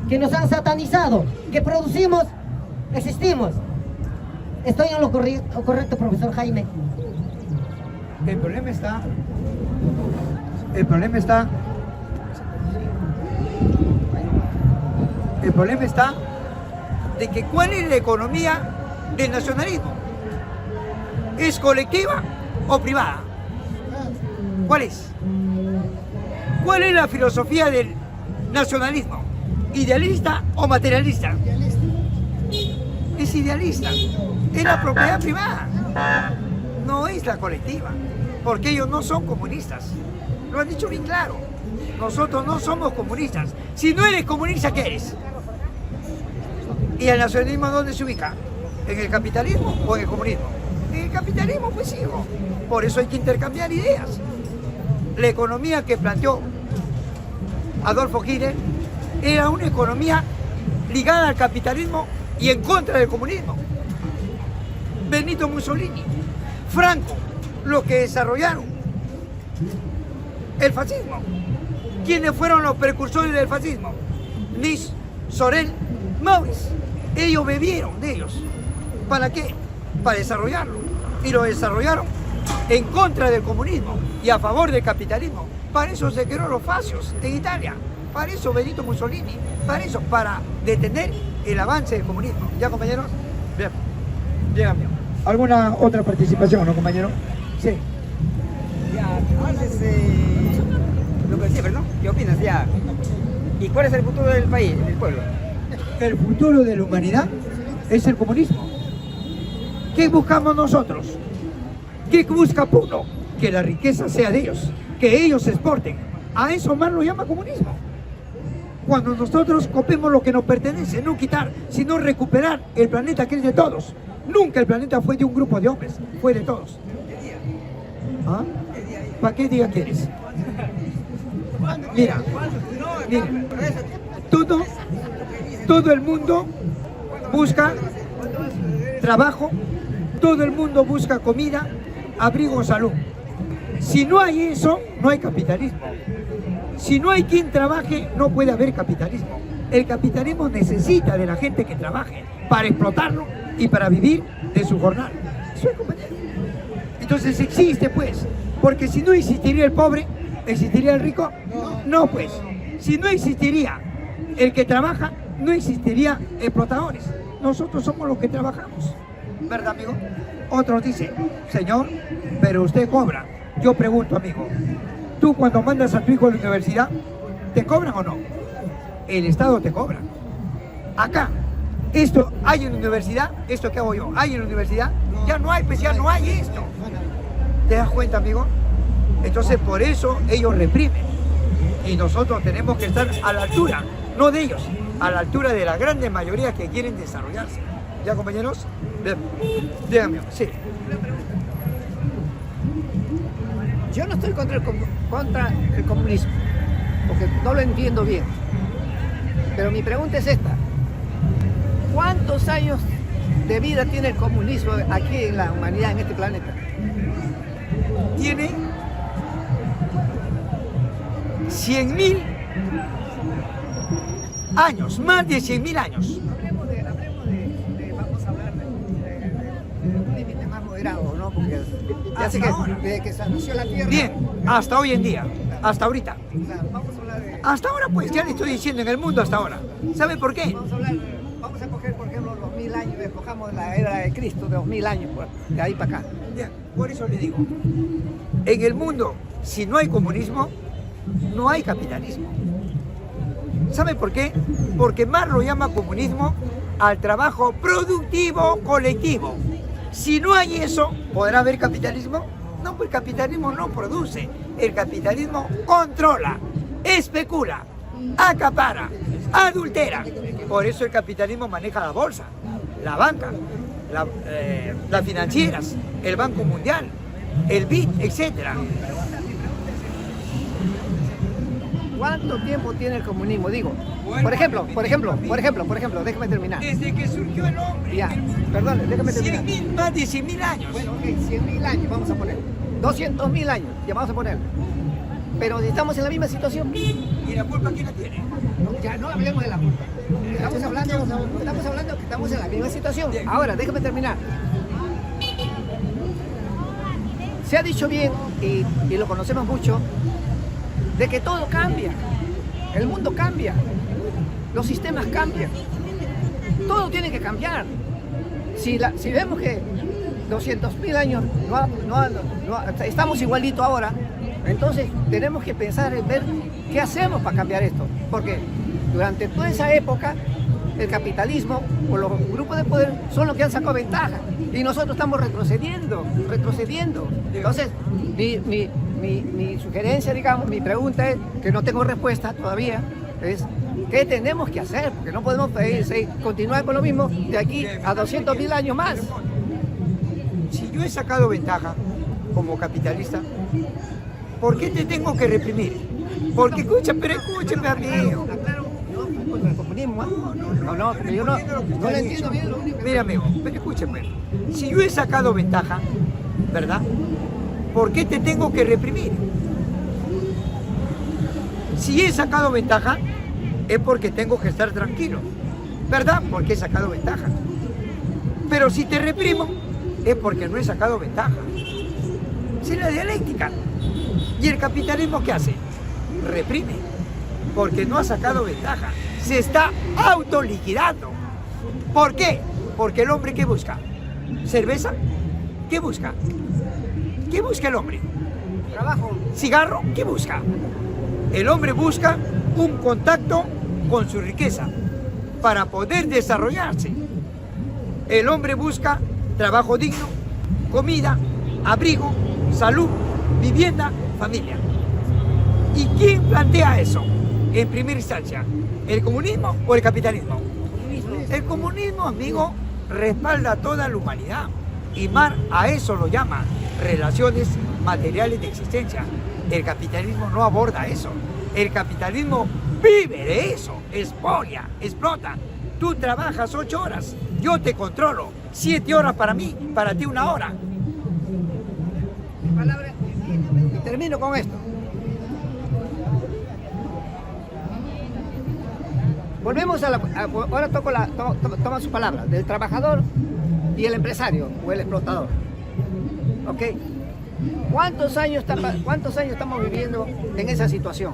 que nos han satanizado, que producimos, existimos. ¿Estoy en lo correcto, profesor Jaime? El problema está de que ¿cuál es la economía del nacionalismo? ¿Es colectiva o privada? ¿Cuál es? ¿Cuál es la filosofía del nacionalismo? ¿Idealista o materialista? Es idealista. Es la propiedad privada. No es la colectiva. Porque ellos no son comunistas. Lo han dicho bien claro. Nosotros no somos comunistas. Si no eres comunista, ¿qué eres? ¿Y el nacionalismo dónde se ubica? ¿En el capitalismo o en el comunismo? En el capitalismo, pues hijo. Por eso hay que intercambiar ideas. La economía que planteó Adolfo Hitler era una economía ligada al capitalismo y en contra del comunismo. Benito Mussolini, Franco, lo que desarrollaron el fascismo. ¿Quiénes fueron los precursores del fascismo? Nis, Sorel, Maurice. Ellos bebieron de ellos. ¿Para qué? Para desarrollarlo. Y lo desarrollaron en contra del comunismo y a favor del capitalismo. Para eso se crearon los fascios en Italia. Para eso Benito Mussolini. Para eso, para detener el avance del comunismo. ¿Ya, compañeros? Bien. Bien, amigo. ¿Alguna otra participación, no, compañero? Sí. Ya, antes lo que decía, ¿no? ¿Qué opinas ya? ¿Y cuál es el futuro del país, del pueblo? El futuro de la humanidad es el comunismo. ¿Qué buscamos nosotros? ¿Qué busca Puno? Que la riqueza sea de ellos, que ellos exporten. A eso Marx lo llama comunismo. Cuando nosotros copemos lo que nos pertenece, no quitar, sino recuperar el planeta que es de todos. Nunca el planeta fue de un grupo de hombres, fue de todos. ¿Ah? ¿Para qué día quieres? Mira, todo el mundo busca trabajo, todo el mundo busca comida, abrigo, salud. Si no hay eso, no hay capitalismo. Si no hay quien trabaje, no puede haber capitalismo. El capitalismo necesita de la gente que trabaje para explotarlo y para vivir de su jornal. ¿Eso es, compañero? Entonces existe, pues, porque si no existiría el pobre, ¿existiría el rico? No, pues. Si no existiría el que trabaja, no existiría explotadores. Nosotros somos los que trabajamos. ¿Verdad, amigo? Otros dicen, señor, pero usted cobra. Yo pregunto, amigo, ¿tú cuando mandas a tu hijo a la universidad, te cobran o no? El Estado te cobra. Acá, esto hay en la universidad, esto que hago yo, hay en la universidad, ya no hay, pues ya no hay esto. ¿Te das cuenta, amigo? Entonces por eso ellos reprimen. Y nosotros tenemos que estar a la altura, no de ellos, a la altura de la grande mayoría que quieren desarrollarse. ¿Ya, compañeros? Bien. Díganme, sí. Yo no estoy contra el comunismo, porque no lo entiendo bien. Pero mi pregunta es esta. ¿Cuántos años de vida tiene el comunismo aquí en la humanidad, en este planeta? Tiene 100.000 años, más de 100.000 años. Hablemos de vamos a hablar de un límite más moderado, ¿no? Porque ya sé que desde que se anunció la Tierra... Bien, hasta hoy en día, hasta ahorita. Vamos a hablar de... Hasta ahora, pues, ya le estoy diciendo, en el mundo hasta ahora. ¿Sabe por qué? Vamos a coger, por ejemplo, los 1000 años, escojamos la era de Cristo, de 2000 años, de ahí para acá. Bien, por eso le digo, en el mundo, si no hay comunismo, no hay capitalismo. ¿Sabe por qué? Porque Marx lo llama comunismo al trabajo productivo colectivo. Si no hay eso, ¿podrá haber capitalismo? No, pues el capitalismo no produce. El capitalismo controla, especula, acapara, adultera. Por eso el capitalismo maneja la bolsa, la banca, las financieras, el Banco Mundial, el BID, etc. ¿Cuánto tiempo tiene el comunismo? Digo, por ejemplo, déjame terminar. Desde que surgió el hombre. Ya, perdón, déjame terminar. Más de 100.000 años. Bueno, ok, 100.000 años vamos a poner. 200.000 años, ya vamos a poner. Pero estamos en la misma situación. ¿Y la culpa quién la tiene? Ya no hablemos de la culpa. Estamos hablando que estamos en la misma situación. Ahora, déjame terminar. Se ha dicho bien, y lo conocemos mucho, de que todo cambia. El mundo cambia. Los sistemas cambian. Todo tiene que cambiar. Si vemos que 200.000 años estamos igualito ahora, entonces tenemos que pensar en ver qué hacemos para cambiar esto. Porque durante toda esa época, el capitalismo o los grupos de poder son los que han sacado ventaja. Y nosotros estamos retrocediendo. Entonces, mi sugerencia, digamos, mi pregunta es, que no tengo respuesta todavía, es ¿qué tenemos que hacer? Porque no podemos continuar con lo mismo de aquí a 200.000 años más. Si yo he sacado ventaja como capitalista, ¿por qué te tengo que reprimir? Porque escúchame, amigo. Claro, no contra el comunismo, no, porque yo no lo entiendo bien. Mira, amigo, pero escúchame. Si yo he sacado ventaja, ¿verdad? ¿Por qué te tengo que reprimir? Si he sacado ventaja, es porque tengo que estar tranquilo, ¿verdad? Porque he sacado ventaja. Pero si te reprimo, es porque no he sacado ventaja. Es la dialéctica. ¿Y el capitalismo qué hace? Reprime, porque no ha sacado ventaja. Se está autoliquidando. ¿Por qué? Porque el hombre, ¿qué busca? ¿Cerveza? ¿Qué busca? ¿Qué busca el hombre? Trabajo. ¿Cigarro? ¿Qué busca? El hombre busca un contacto con su riqueza para poder desarrollarse. El hombre busca trabajo digno, comida, abrigo, salud, vivienda, familia. ¿Y quién plantea eso en primera instancia? ¿El comunismo o el capitalismo? El comunismo, amigo, respalda a toda la humanidad. Y Marx a eso lo llama relaciones materiales de existencia. El capitalismo no aborda eso. El capitalismo vive de eso, expolia, explota. Tú trabajas 8 horas, yo te controlo. 7 horas para mí, para ti 1 hora. Y termino con esto. Volvemos ahora toma su palabra, del trabajador y el empresario o el explotador. ¿Ok? ¿Cuántos años estamos viviendo en esa situación?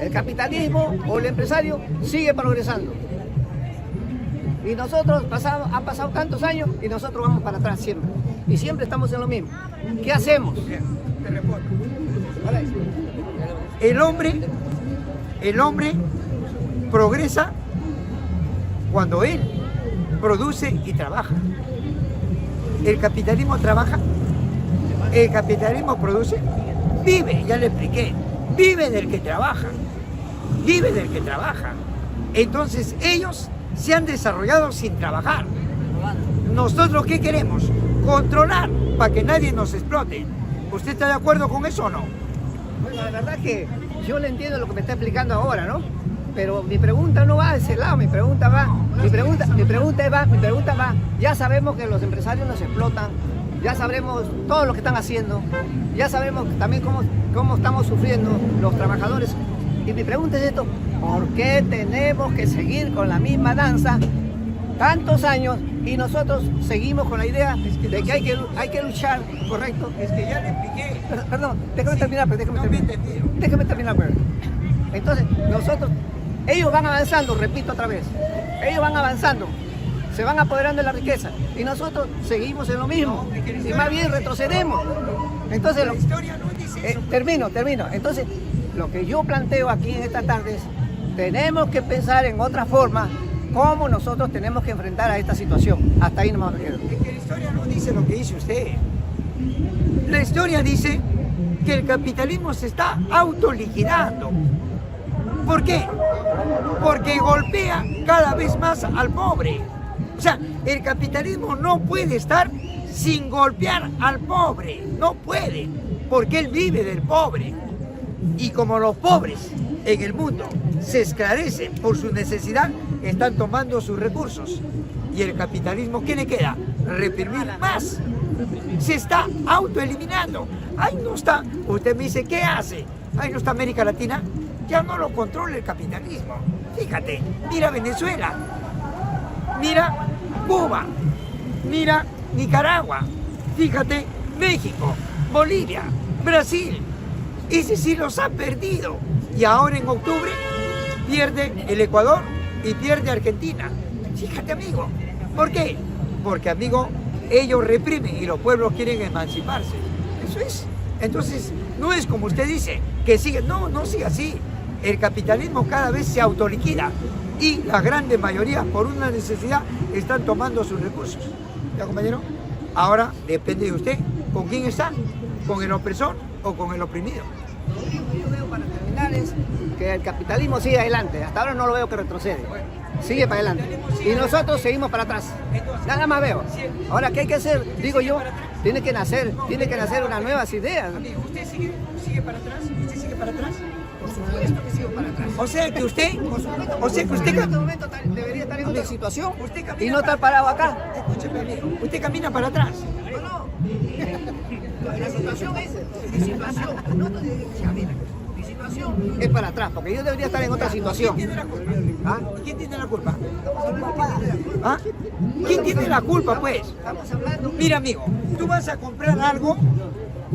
El capitalismo o el empresario sigue progresando. Y nosotros han pasado tantos años y nosotros vamos para atrás siempre. Y siempre estamos en lo mismo. ¿Qué hacemos? Te respondo. El hombre progresa cuando él produce y trabaja. El capitalismo trabaja, el capitalismo produce, vive, ya le expliqué, vive del que trabaja, vive del que trabaja. Entonces ellos se han desarrollado sin trabajar. Nosotros, ¿qué queremos? Controlar para que nadie nos explote. ¿Usted está de acuerdo con eso o no? Bueno, la verdad que yo le entiendo lo que me está explicando ahora, ¿no? Pero mi pregunta no va a ese lado, mi pregunta va, ya sabemos que los empresarios nos explotan, ya sabremos todo lo que están haciendo, ya sabemos también cómo estamos sufriendo los trabajadores. Y mi pregunta es esto, ¿por qué tenemos que seguir con la misma danza tantos años y nosotros seguimos con la idea de que hay que luchar, ¿correcto? Es que ya le expliqué. Perdón, déjame terminar. Déjame terminar. Entonces, ellos van avanzando, repito otra vez, ellos van avanzando, se van apoderando de la riqueza y nosotros seguimos en lo mismo y más bien retrocedemos. Entonces, La historia no dice eso. termino. Entonces, lo que yo planteo aquí en esta tarde es, tenemos que pensar en otra forma cómo nosotros tenemos que enfrentar a esta situación. Hasta ahí nomás me quedo. Es que la historia no dice lo que dice usted. La historia dice que el capitalismo se está autoliquidando. ¿Por qué? Porque golpea cada vez más al pobre. O sea, el capitalismo no puede estar sin golpear al pobre. No puede, porque él vive del pobre. Y como los pobres en el mundo se esclarecen por su necesidad, están tomando sus recursos. Y el capitalismo, ¿qué le queda? Reprimir más. Se está autoeliminando. Ahí no está. Usted me dice, ¿qué hace? Ahí no está América Latina. Ya no lo controla el capitalismo. Fíjate, mira Venezuela, mira Cuba, mira Nicaragua, fíjate México, Bolivia, Brasil. Ese sí los ha perdido. Y ahora en octubre pierde el Ecuador y pierde Argentina. Fíjate, amigo. ¿Por qué? Porque, amigo, ellos reprimen y los pueblos quieren emanciparse. Eso es. Entonces, no es como usted dice, que sigue. No, no sigue así. El capitalismo cada vez se autoliquida y la grande mayoría, por una necesidad, están tomando sus recursos. ¿Ya, compañero? Ahora depende de usted con quién está, con el opresor o con el oprimido. Lo único que yo veo para terminar es que el capitalismo sigue adelante. Hasta ahora no lo veo que retrocede. Sigue para adelante. Y nosotros seguimos para atrás. Nada más veo. Ahora, ¿qué hay que hacer? Digo yo, tiene que nacer unas nuevas ideas. ¿Usted sigue para atrás? ¿Usted sigue para atrás? Por supuesto que sigo para atrás. O sea que usted en este momento debería estar en otra situación y no estar parado acá. Escúcheme, amigo, usted camina para atrás. No. La situación es, mi situación es para atrás, porque yo debería estar en otra situación. ¿Quién tiene la culpa? ¿Ah? ¿Quién tiene la culpa? ¿Ah? ¿Quién tiene la culpa, pues? Mira, amigo, tú vas a comprar algo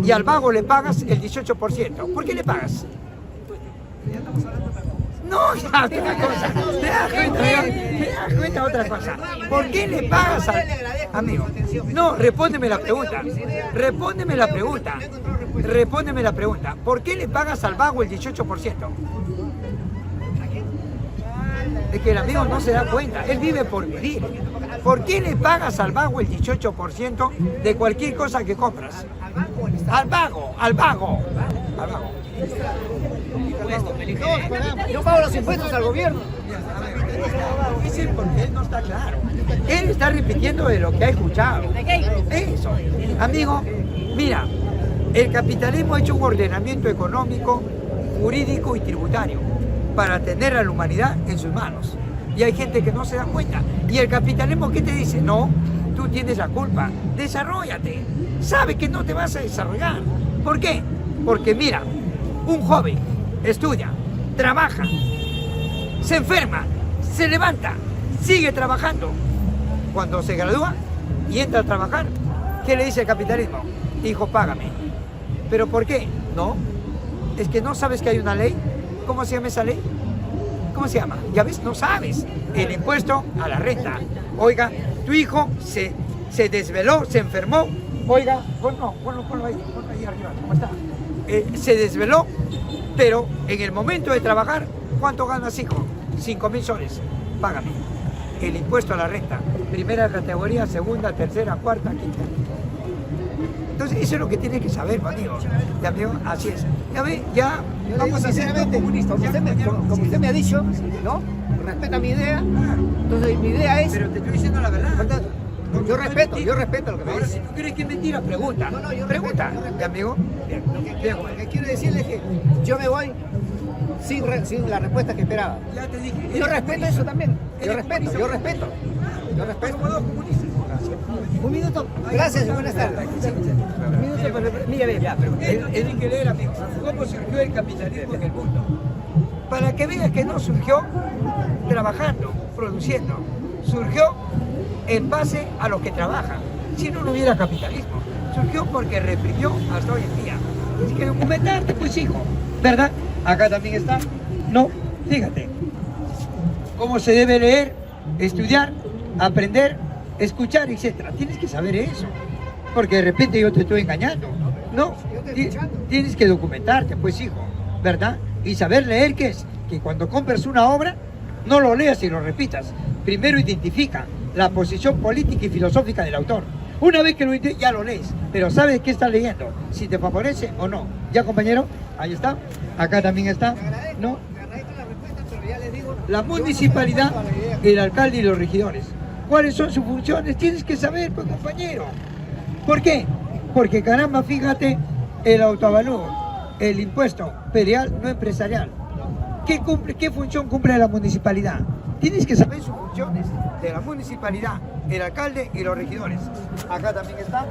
y al vago le pagas el 18%. ¿Por qué le pagas? No, ya otra cosa. Te das cuenta otra cosa. ¿Por qué le pagas al amigo? No, respóndeme la pregunta. Respóndeme la pregunta. Respóndeme la pregunta. ¿Por qué le pagas al vago el 18%? Es que el amigo no se da cuenta. Él vive por vivir. ¿Por qué le pagas al vago el 18% de cualquier cosa que compras? Al vago, al vago. Al vago. Yo pago los impuestos al gobierno. Dicen porque él no está claro. Él está repitiendo de lo que ha escuchado. Eso. Amigo, mira, el capitalismo ha hecho un ordenamiento económico, jurídico y tributario para tener a la humanidad en sus manos. Y hay gente que no se da cuenta. Y el capitalismo, ¿qué te dice? No, tú tienes la culpa. Desarróllate. Sabe que no te vas a desarrollar. ¿Por qué? Porque mira, un joven estudia, trabaja, se enferma, se levanta, sigue trabajando. Cuando se gradúa y entra a trabajar, ¿qué le dice el capitalismo? Hijo, págame. ¿Pero por qué? No, es que no sabes que hay una ley. ¿Cómo se llama esa ley? ¿Cómo se llama? Ya ves, no sabes. El impuesto a la renta. Oiga, tu hijo se desveló, se enfermó. Oiga, ponlo ahí arriba, ¿cómo está? Se desveló, pero en el momento de trabajar, ¿cuánto ganas, hijo? 5.000 soles. Págame. El impuesto a la renta. Primera categoría, segunda, tercera, cuarta, quinta. Entonces, eso es lo que tienes que saber, amigo. Ya, amigo, así es. Ya ve, ya Vamos a ser comunistas. Como usted me ha dicho, ¿no? Respeta mi idea. Entonces, mi idea es. Pero te estoy diciendo la verdad. Yo respeto lo que me Ahora, dice. si tú crees que es mentira, pregunta. Yo pregunta. respeto. ¿Ya, amigo? Bien. Lo que quiero decirle es que yo me voy sin la respuesta que esperaba. Ya te dije. Yo respeto eso también. Yo respeto. Un minuto. Gracias y buenas tardes. Un minuto para... Mira, ve, él tiene que leer, amigo. ¿Cómo surgió el capitalismo en el mundo? Para que veas que no surgió trabajando, produciendo. Surgió en base a los que trabajan. Si no, no hubiera capitalismo. Surgió porque reprimió hasta hoy en día. Tienes que documentarte, pues, hijo. ¿Verdad? Acá también está. No, fíjate. Cómo se debe leer, estudiar, aprender, escuchar, etc. Tienes que saber eso. Porque de repente yo te estoy engañando. No, tienes que documentarte, pues, hijo. ¿Verdad? Y saber leer, ¿qué es? Que cuando compres una obra, no lo leas y lo repitas. Primero identifica la posición política y filosófica del autor. Una vez que lo identificas, ya lo lees, pero sabes qué estás leyendo, si te favorece o no. ¿Ya, compañero? Ahí está. Acá también está. ¿No? La municipalidad, el alcalde y los regidores. ¿Cuáles son sus funciones? Tienes que saber, pues, compañero. ¿Por qué? Porque, caramba, fíjate, el autoavalúo. el impuesto ferial no empresarial. ¿Qué función cumple la municipalidad? Tienes que saber sus funciones de la municipalidad, el alcalde y los regidores. Acá también está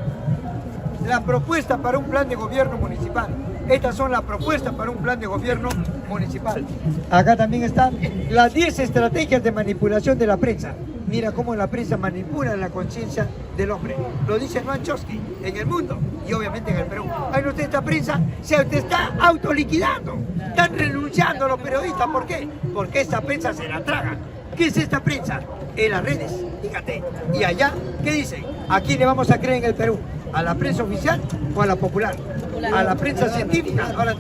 la propuesta para un plan de gobierno municipal. Estas son las propuestas para un plan de gobierno municipal. Acá también están las 10 estrategias de manipulación de la prensa. Mira cómo la prensa manipula la conciencia del hombre. Lo dice Noam Chomsky en el mundo y obviamente en el Perú. Ay, no, esta prensa se está autoliquidando. Están renunciando a los periodistas. ¿Por qué? Porque esta prensa se la traga. ¿Qué es esta prensa? En las redes, fíjate. Y allá, ¿qué dicen? ¿A quién le vamos a creer en el Perú? ¿A la prensa oficial o a la popular? A la prensa científica. Ahora,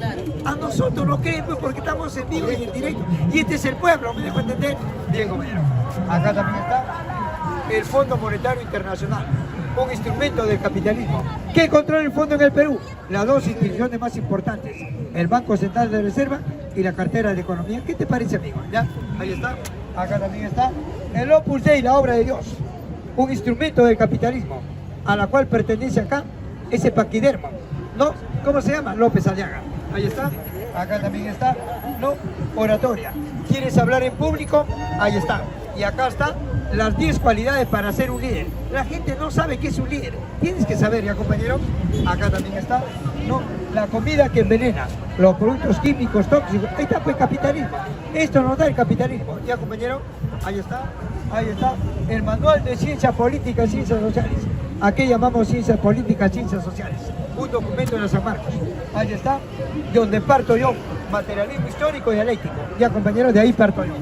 a nosotros no creen pues, porque estamos en vivo y en directo. Y este es el pueblo, ¿me dejo entender? Bien, compañero. Acá también está el Fondo Monetario Internacional, un instrumento del capitalismo. ¿Qué controla el fondo en el Perú? Las dos instituciones más importantes, el Banco Central de Reserva y la Cartera de Economía. ¿Qué te parece, amigo? ¿Ya? Ahí está. Acá también está el Opus Dei, la obra de Dios, un instrumento del capitalismo, a la cual pertenece acá ese paquidermo, ¿no? ¿Cómo se llama? López Aliaga. Ahí está. Acá también está, ¿no? Oratoria. ¿Quieres hablar en público? Ahí está. Y acá están las 10 cualidades para ser un líder. La gente no sabe qué es un líder. Tienes que saber, ¿ya, compañero? Acá también está, ¿no? La comida que envenena, los productos químicos tóxicos. Ahí está, pues, capitalismo. Esto nos da el capitalismo, ¿ya, compañero? Ahí está. Ahí está. El manual de ciencia política y ciencias sociales. Aquí llamamos ciencias políticas, ciencias sociales. Un documento de la San Marcos. Ahí está. De donde parto yo. Materialismo histórico y dialéctico. Ya, compañero, de ahí parto yo.